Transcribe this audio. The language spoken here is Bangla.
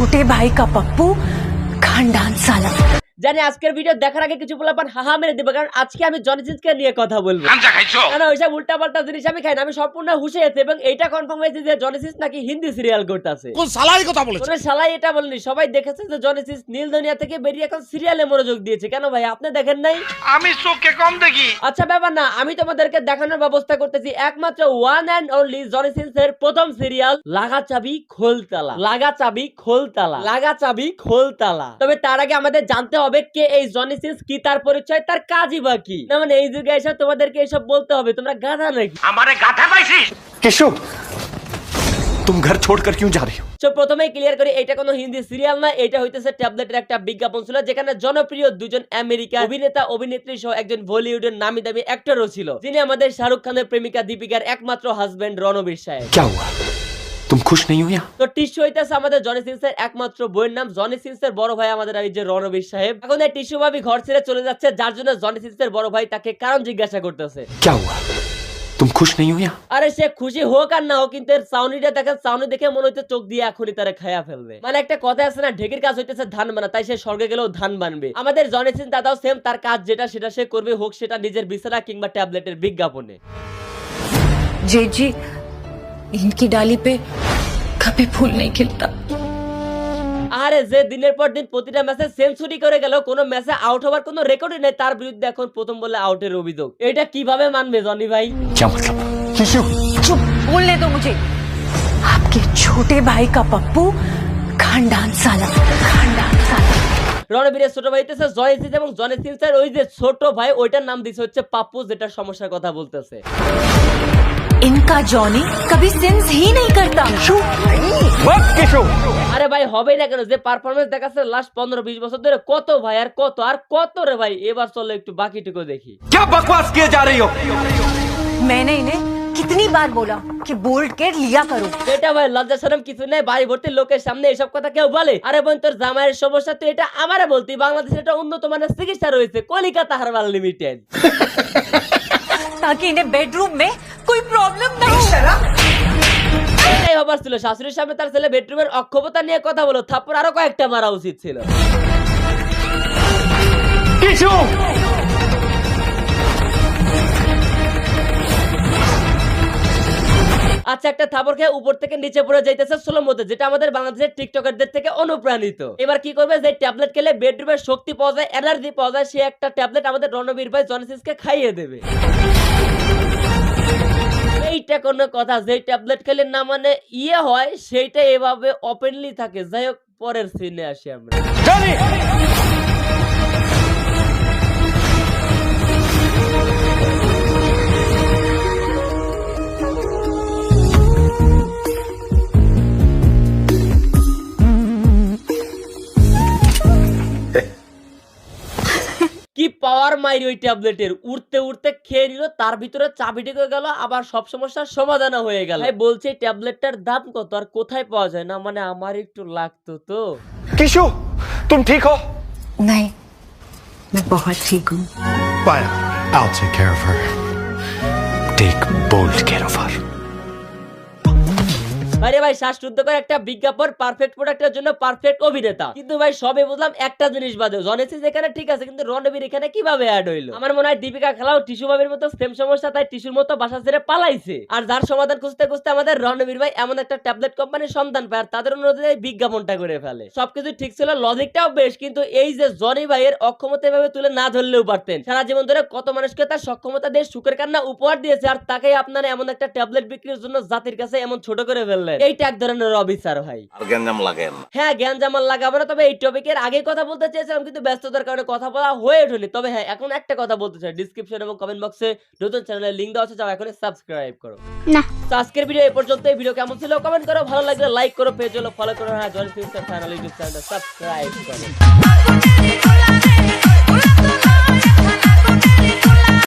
छोटे भाई का पप्पू खानदान साला। জানি আজকের ভিডিও দেখার আগে কিছু বললাম হাহা মেরে দিবে, কারণ আজকে আমি জনি সিন্সকে নিয়ে কথা বলবো। না ওইসব উল্টাপাল্টা জিনিস আমি খাই না, আমি সম্পূর্ণ হুশে আছি এবং এইটা কনফার্ম হয়েছে যে জনি সিন্স নাকি হিন্দি সিরিয়াল করতেছে। কোন শালাই কথা বলেছে? কোন শালাই এটা বলেনি, সবাই দেখেছে যে জনি সিন্স নীল দুনিয়া থেকে বেরিয়ে এখন সিরিয়ালে মনোযোগ দিয়েছে। কেন ভাই আপনি দেখেন নাই? আমি চোখে কম দেখি। আচ্ছা ব্যাপার না, আমি তোমাদেরকে দেখানোর ব্যবস্থা করতেছি একমাত্র ওয়ান এন্ড অনলি জনি সিন্সের প্রথম সিরিয়াল লাগা চাবি খোলতালা। লাগা চাবি খোলতালা, লাগা চাবি খোলতালা। তবে তার আগে আমাদের জানতে হবে কে এই জনি সিন্স, কি তার পরিচয়, তার কাজই বা কি। না মানে এই যুগে এসে তোমাদেরকে এসব বলতে হবে, তোমরা গাধা নাকি? আমারে গাধা পাইছিস? केशु, तुम घर छोड़कर क्यों जा रही हो? তো প্রথমেই ক্লিয়ার করি, এটা কোনো হিন্দি সিরিয়াল না, এটা হইতেছে ট্যাবলেটের একটা বিজ্ঞাপন ছিল, যেখানে জনপ্রিয় দুজন আমেরিকান অভিনেতা অভিনেত্রী সহ একজন বলিউডের নামি দামি অ্যাক্টরও ছিল, যিনি আমাদের শাহরুখ খানের প্রেমিকা দীপিকার একমাত্র হাজবেন্ড রণবীর সাহেব। क्या हुआ? तुम खुश नहीं हो यहाँ? তো টিস্যু হইতেছে আমাদের জনি সিন্সের একমাত্র বইয়ের নাম। জনি সিন্সের বড় ভাই আমাদের এই যে রণবীর সাহেব। এখন এই টিস্যু ভাবি ঘর ছেড়ে চলে যাচ্ছে, যার জন্য জনি সিন্সের বড় ভাই তাকে কারণ জিজ্ঞাসা করতেছে। क्या हुआ? तुम खुश नहीं हो यहाँ? আরে সে খুশি হোক আর না হোক, কিন্তু এর চাউনিটা দেখেন, চাউনি দেখে মনে হচ্ছে চোখ দিয়ে এখনই তারা খায়া ফেলবে। মানে একটা কথা আছে না, ঢেকির কাজ হইতেছে ধান বানা, তাই সে স্বর্গে গেলেও ধান বানবে। আমাদের জনি সিন্স দাদাও সেম, তার কাজ যেটা সেটা সে করবে, হোক সেটা নিজের বিছানা কিংবা ট্যাবলেটের বিজ্ঞাপনে। जेठ जी, इनकी डाली पे कभी फूल नहीं खिलता। আরে যে দিনের পর দিন প্রতিটা ম্যাচে সেঞ্চুরি করে গেল, কোনো ম্যাচে আউট হওয়ার কোনো রেকর্ডই নেই, তার বিরুদ্ধে এখন প্রথম বলে আউটের অভিযোগ। এটা কিভাবে মানবে জনি ভাই? क्या मतलब? केशु, चुप, बोलने दो मुझे। आपके छोटे भाई का पप्पू खानदान साला, खानदान साला। রণবীরের ছোট ভাই হইতেছে জনি সিন্স এবং জনি সিন্সের ওই যে ছোট ভাই ওইটার নাম দিছে হচ্ছে পাপ্পু, যেটার সমস্যার কথা বলতেছে। इनका जॉनी कभी सेंस ही नहीं करता। केशु, আরে ভাই হবেই না কেন, যে পারফরমেন্স দেখাচ্ছে লাস্ট 15-20 বছর ধরে, কত ভাই আর কত রে ভাই। এবার চলো একটু বাকিটুকু দেখি। क्या बकवास किए जा रही हो? मैंने इन्हें कितनी बार बोला कि बोल्ड केयर लिया करो। এটা ভাই লজ্জা শরম কিছু নেই, বাড়ি ভর্তি লোকের সামনে এসব কথা কেউ বলে? আরে বোন তোর জামাইয়ের সমস্যা তো এটা আমারে বলতি, বাংলাদেশে এটা উন্নত মানের চিকিৎসা রয়েছে, কলিকাতা হারবাল লিমিটেড। ताकि इन्हें बेडरूम में कोई प्रॉब्लम ना हो। এটাই হবার ছিল, শাশুড়ির সামনে তার ছেলে বেডরুমের অক্ষমতা নিয়ে কথা বলো, থাপ্পড় আরো কয়েকটা মারা উচিত ছিল। केशु, আচ্ছা একটা থাপড় খেয়ে উপর থেকে নিচে পড়ে যাইতেছে স্লো মতো, যেটা আমাদের বাংলাদেশের টিকটকারদের থেকে অনুপ্রাণিত। এবার কি করবে, যে ট্যাবলেট খেলে বেডরুমের শক্তি পাওয়া যায়, এনার্জি পাওয়া যায়, সে একটা ট্যাবলেট আমাদের রণবীর ভাই জনি সিন্সকে খাইয়ে দেবে। এইটা কোনো কথা? যে ট্যাবলেট খেলে না মানে ইয়ে হয়, সেইটা এভাবে ওপেনলি থাকে। যাই হোক, পরের সিনে আসি আমরা। जॉनी! কি পাওয়ার মাইর ওই ট্যাবলেটের, উড়তে উড়তে খেয়ে নিল, তার ভিতরে চাবি ঢুকে গেল, আবার সব সমস্যার সমাধান হয়ে গেল। ভাই বলছি ট্যাবলেটটার দাম কত আর কোথায় পাওয়া যায়? না মানে আমার একটু লাগতো তো। केशु, तुम ठीक हो? नहीं, मैं बहुत ठीक हूँ। Fine, I'll take care of her. Take bold care of her. আরে ভাই শ্বাসরুদ্ধ করে একটা বিজ্ঞাপন, পারফেক্ট প্রোডাক্টের জন্য পারফেক্ট অভিনেতা। কিন্তু ভাই সবে বুঝলাম একটা জিনিস বাদে, জনি সিন্স এখানে ঠিক আছে, কিন্তু রণবীর এখানে কিভাবে অ্যাড হইলো? আমার মনে হয় দীপিকা খেলাও টিস্যু ভাবির মতো সেম সমস্যা, তাই টিস্যুর মতো বাসা ছেড়ে পালাইছে। আর যার সমাধান খুঁজতে খুঁজতে আমাদের রণবীর ভাই এমন একটা ট্যাবলেট কোম্পানির সন্ধান পায়, আর তাদের অনুরোধে বিজ্ঞাপনটা করে ফেলে। সবকিছু ঠিক ছিল, লজিকটাও বেশ, কিন্তু এই যে জনি ভাইয়ের অক্ষমতা এভাবে তুলে না ধরলেও পারতেন। সারা জীবন ধরে কত মানুষকে তার সক্ষমতা দিয়ে সুখের কান্না উপহার দিয়েছে, আর তাকেই আপনারা এমন একটা ট্যাবলেট বিক্রির জন্য জাতির কাছে এমন ছোট করে ফেললেন। এইটা এক ধরনের অবিচার ভাই। আর গ্যাঞ্জাম লাগায়েন না। হ্যাঁ জ্ঞানজামাল লাগাবো না, তবে এই টপিকের আগে কথা বলতে চেয়েছিলাম, কিন্তু ব্যস্ততার কারণে কথা বলা হয়ে ওঠেনি। তবে হ্যাঁ, এখন একটা কথা বলতে চাই, ডিসক্রিপশন এবং কমেন্ট বক্সে নতুন চ্যানেলের লিংক দেওয়া আছে, যাও এখনই সাবস্ক্রাইব করো। না তো আজকের ভিডিও এই পর্যন্ত। এই ভিডিও কেমন ছিল কমেন্ট করো, ভালো লাগলে লাইক করো, পেজ হলো ফলো করো, হ্যাঁ জনি সিন্সের চ্যানেল ইউটিউব চ্যানেলটা সাবস্ক্রাইব করো।